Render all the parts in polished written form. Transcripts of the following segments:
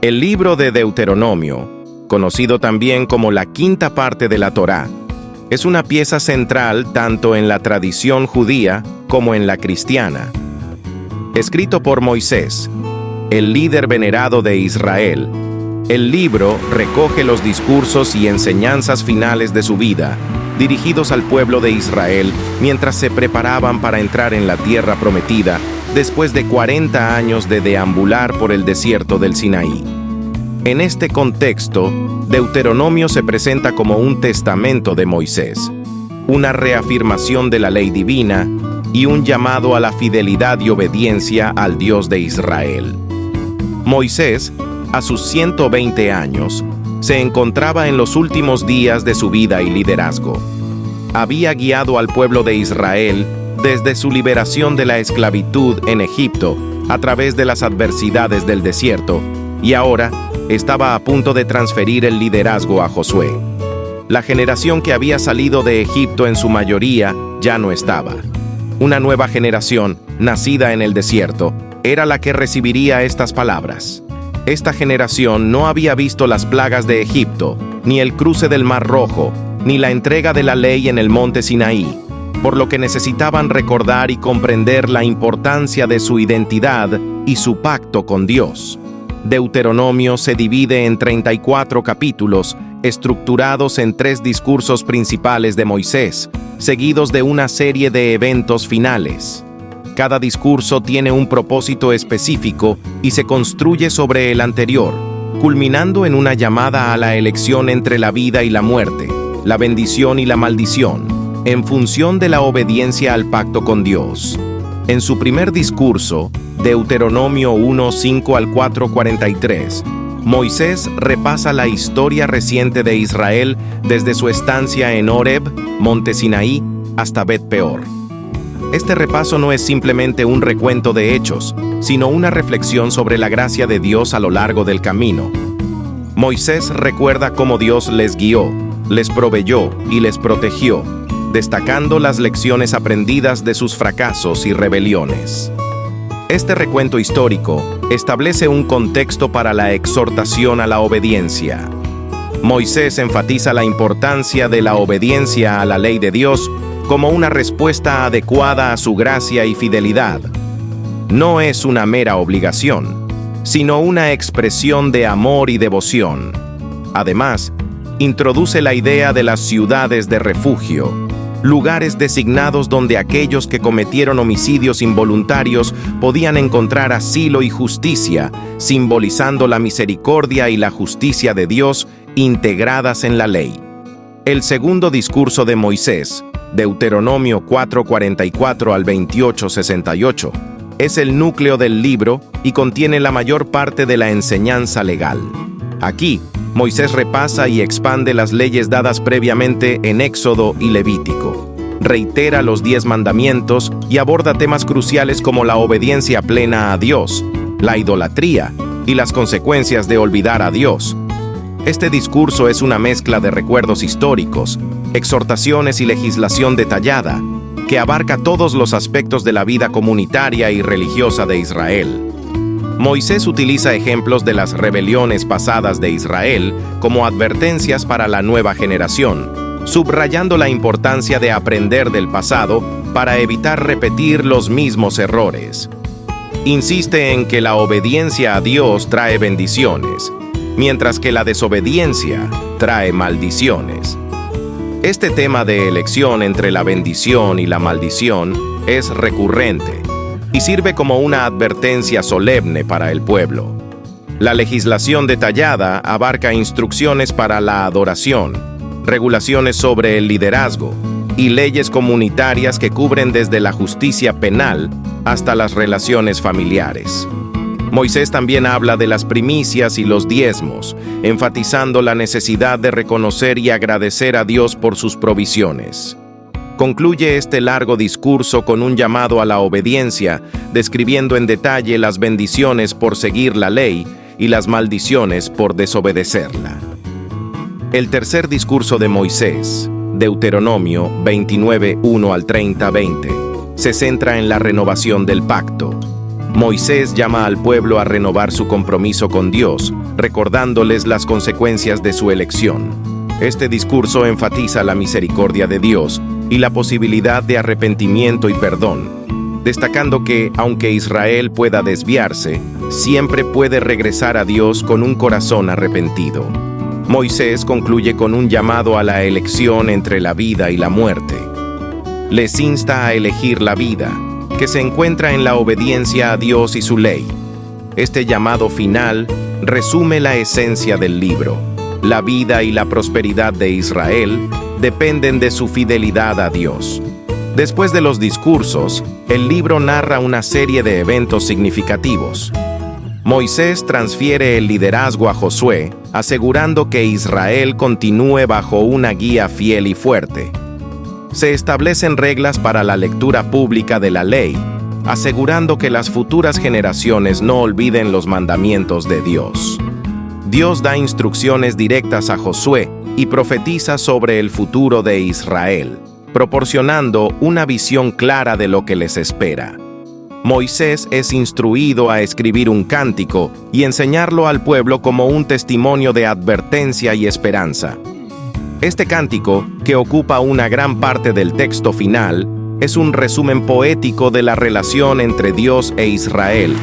El libro de Deuteronomio, conocido también como la quinta parte de la Torá, es una pieza central tanto en la tradición judía como en la cristiana. Escrito por Moisés, el líder venerado de Israel, el libro recoge los discursos y enseñanzas finales de su vida, dirigidos al pueblo de Israel mientras se preparaban para entrar en la tierra prometida después de 40 años de deambular por el desierto del Sinaí. En este contexto, Deuteronomio se presenta como un testamento de Moisés, una reafirmación de la ley divina y un llamado a la fidelidad y obediencia al Dios de Israel. Moisés, a sus 120 años, se encontraba en los últimos días de su vida y liderazgo. Había guiado al pueblo de Israel desde su liberación de la esclavitud en Egipto a través de las adversidades del desierto, y ahora estaba a punto de transferir el liderazgo a Josué. La generación que había salido de Egipto en su mayoría ya no estaba. Una nueva generación, nacida en el desierto, era la que recibiría estas palabras. Esta generación no había visto las plagas de Egipto, ni el cruce del Mar Rojo, ni la entrega de la ley en el monte Sinaí, por lo que necesitaban recordar y comprender la importancia de su identidad y su pacto con Dios. Deuteronomio se divide en 34 capítulos, estructurados en 3 discursos principales de Moisés, seguidos de una serie de eventos finales. Cada discurso tiene un propósito específico y se construye sobre el anterior, culminando en una llamada a la elección entre la vida y la muerte, la bendición y la maldición, en función de la obediencia al pacto con Dios. En su primer discurso, Deuteronomio 1:5 al 4:43, Moisés repasa la historia reciente de Israel desde su estancia en Horeb, monte Sinaí, hasta Bet Peor. Este repaso no es simplemente un recuento de hechos, sino una reflexión sobre la gracia de Dios a lo largo del camino. Moisés recuerda cómo Dios les guió, les proveyó y les protegió, destacando las lecciones aprendidas de sus fracasos y rebeliones. Este recuento histórico establece un contexto para la exhortación a la obediencia. Moisés enfatiza la importancia de la obediencia a la ley de Dios como una respuesta adecuada a su gracia y fidelidad. No es una mera obligación, sino una expresión de amor y devoción. Además, introduce la idea de las ciudades de refugio, lugares designados donde aquellos que cometieron homicidios involuntarios podían encontrar asilo y justicia, simbolizando la misericordia y la justicia de Dios integradas en la ley. El segundo discurso de Moisés, Deuteronomio 4:44 al 28:68, es el núcleo del libro y contiene la mayor parte de la enseñanza legal. Aquí, Moisés repasa y expande las leyes dadas previamente en Éxodo y Levítico. Reitera los 10 mandamientos y aborda temas cruciales como la obediencia plena a Dios, la idolatría y las consecuencias de olvidar a Dios. Este discurso es una mezcla de recuerdos históricos, exhortaciones y legislación detallada, que abarca todos los aspectos de la vida comunitaria y religiosa de Israel. Moisés utiliza ejemplos de las rebeliones pasadas de Israel como advertencias para la nueva generación, subrayando la importancia de aprender del pasado para evitar repetir los mismos errores. Insiste en que la obediencia a Dios trae bendiciones, mientras que la desobediencia trae maldiciones. Este tema de elección entre la bendición y la maldición es recurrente y sirve como una advertencia solemne para el pueblo. La legislación detallada abarca instrucciones para la adoración, regulaciones sobre el liderazgo y leyes comunitarias que cubren desde la justicia penal hasta las relaciones familiares. Moisés también habla de las primicias y los diezmos, enfatizando la necesidad de reconocer y agradecer a Dios por sus provisiones. Concluye este largo discurso con un llamado a la obediencia, describiendo en detalle las bendiciones por seguir la ley y las maldiciones por desobedecerla. El tercer discurso de Moisés, Deuteronomio 29:1 al 30:20, se centra en la renovación del pacto. Moisés llama al pueblo a renovar su compromiso con Dios, recordándoles las consecuencias de su elección. Este discurso enfatiza la misericordia de Dios y la posibilidad de arrepentimiento y perdón, destacando que, aunque Israel pueda desviarse, siempre puede regresar a Dios con un corazón arrepentido. Moisés concluye con un llamado a la elección entre la vida y la muerte. Les insta a elegir la vida, que se encuentra en la obediencia a Dios y su ley. Este llamado final resume la esencia del libro. La vida y la prosperidad de Israel dependen de su fidelidad a Dios. Después de los discursos, el libro narra una serie de eventos significativos. Moisés transfiere el liderazgo a Josué, asegurando que Israel continúe bajo una guía fiel y fuerte. Se establecen reglas para la lectura pública de la ley, asegurando que las futuras generaciones no olviden los mandamientos de Dios. Dios da instrucciones directas a Josué y profetiza sobre el futuro de Israel, proporcionando una visión clara de lo que les espera. Moisés es instruido a escribir un cántico y enseñarlo al pueblo como un testimonio de advertencia y esperanza. Este cántico, que ocupa una gran parte del texto final, es un resumen poético de la relación entre Dios e Israel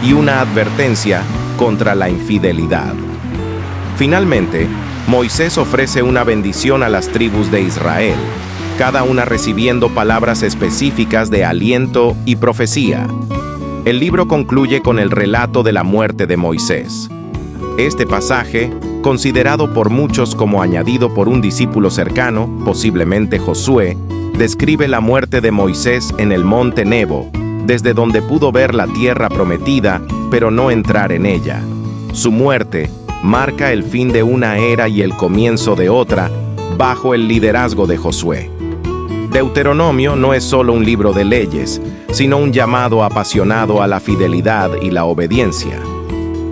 y una advertencia contra la infidelidad. Finalmente, Moisés ofrece una bendición a las tribus de Israel, cada una recibiendo palabras específicas de aliento y profecía. El libro concluye con el relato de la muerte de Moisés. Este pasaje, considerado por muchos como añadido por un discípulo cercano, posiblemente Josué, describe la muerte de Moisés en el monte Nebo, desde donde pudo ver la tierra prometida, pero no entrar en ella. Su muerte marca el fin de una era y el comienzo de otra, bajo el liderazgo de Josué. Deuteronomio no es solo un libro de leyes, sino un llamado apasionado a la fidelidad y la obediencia.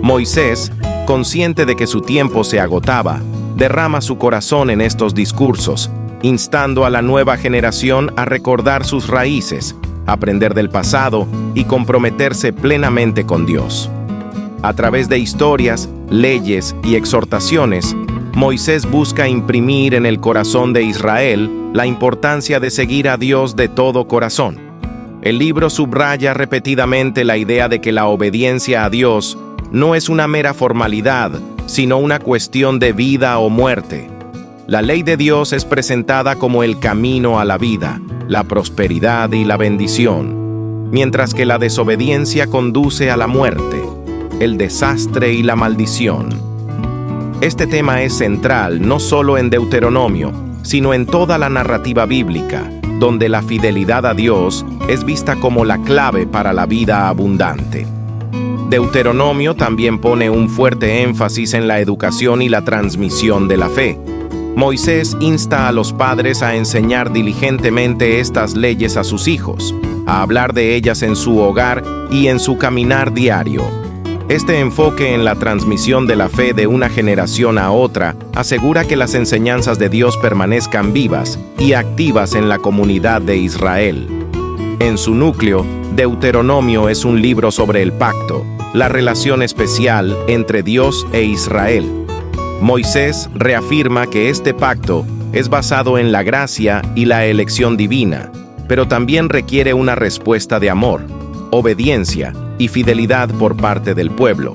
Moisés, consciente de que su tiempo se agotaba, derrama su corazón en estos discursos, instando a la nueva generación a recordar sus raíces, aprender del pasado y comprometerse plenamente con Dios. A través de historias, leyes y exhortaciones, Moisés busca imprimir en el corazón de Israel la importancia de seguir a Dios de todo corazón. El libro subraya repetidamente la idea de que la obediencia a Dios no es una mera formalidad, sino una cuestión de vida o muerte. La ley de Dios es presentada como el camino a la vida, la prosperidad y la bendición, mientras que la desobediencia conduce a la muerte, el desastre y la maldición. Este tema es central no solo en Deuteronomio, sino en toda la narrativa bíblica, donde la fidelidad a Dios es vista como la clave para la vida abundante. Deuteronomio también pone un fuerte énfasis en la educación y la transmisión de la fe. Moisés insta a los padres a enseñar diligentemente estas leyes a sus hijos, a hablar de ellas en su hogar y en su caminar diario. Este enfoque en la transmisión de la fe de una generación a otra asegura que las enseñanzas de Dios permanezcan vivas y activas en la comunidad de Israel. En su núcleo, Deuteronomio es un libro sobre el pacto, la relación especial entre Dios e Israel. Moisés reafirma que este pacto es basado en la gracia y la elección divina, pero también requiere una respuesta de amor, obediencia y fidelidad por parte del pueblo.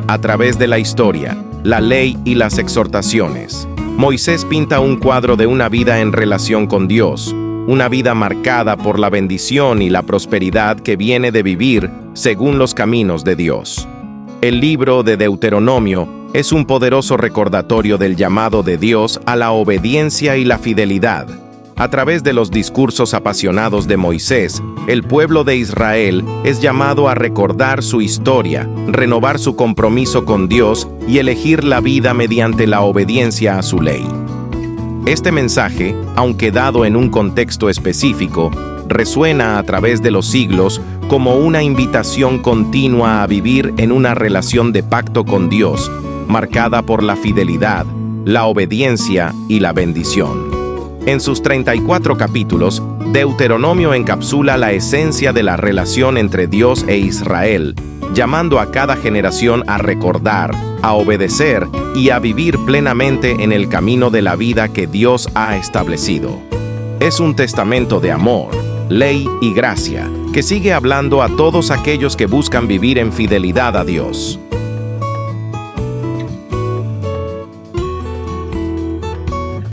A través de la historia, la ley y las exhortaciones, Moisés pinta un cuadro de una vida en relación con Dios, una vida marcada por la bendición y la prosperidad que viene de vivir según los caminos de Dios. El libro de Deuteronomio es un poderoso recordatorio del llamado de Dios a la obediencia y la fidelidad. A través de los discursos apasionados de Moisés, el pueblo de Israel es llamado a recordar su historia, renovar su compromiso con Dios y elegir la vida mediante la obediencia a su ley. Este mensaje, aunque dado en un contexto específico, resuena a través de los siglos como una invitación continua a vivir en una relación de pacto con Dios, marcada por la fidelidad, la obediencia y la bendición. En sus 34 capítulos, Deuteronomio encapsula la esencia de la relación entre Dios e Israel, llamando a cada generación a recordar, a obedecer y a vivir plenamente en el camino de la vida que Dios ha establecido. Es un testamento de amor, ley y gracia, que sigue hablando a todos aquellos que buscan vivir en fidelidad a Dios.